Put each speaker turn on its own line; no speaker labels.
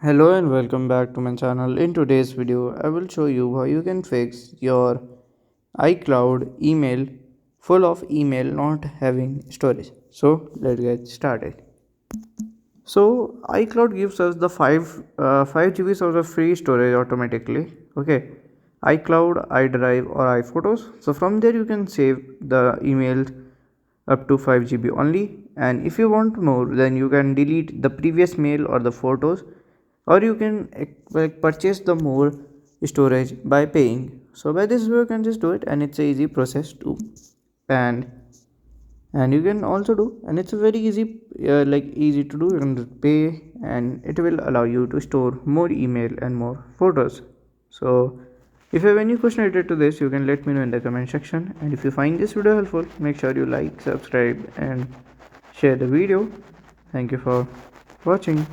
Hello and welcome back to my channel. In today's video, I will show you how you can fix your iCloud email full of email not having storage. So let's get started. So iCloud gives us the 5 GB of the free storage automatically. Okay, iCloud, iDrive or iPhotos. So from there you can save the emails up to 5 GB only, and if you want more then you can delete the previous mail or the photos, or you can purchase the more storage by paying. So by this way you can just do it, and it's a easy process too. And you can also do, and it's a very easy to do. You can just pay and it will allow you to store more email and more photos. So if you have any question related to this, you can let me know in the comment section, and if you find this video helpful, make sure you like, subscribe and share the video. Thank you for watching.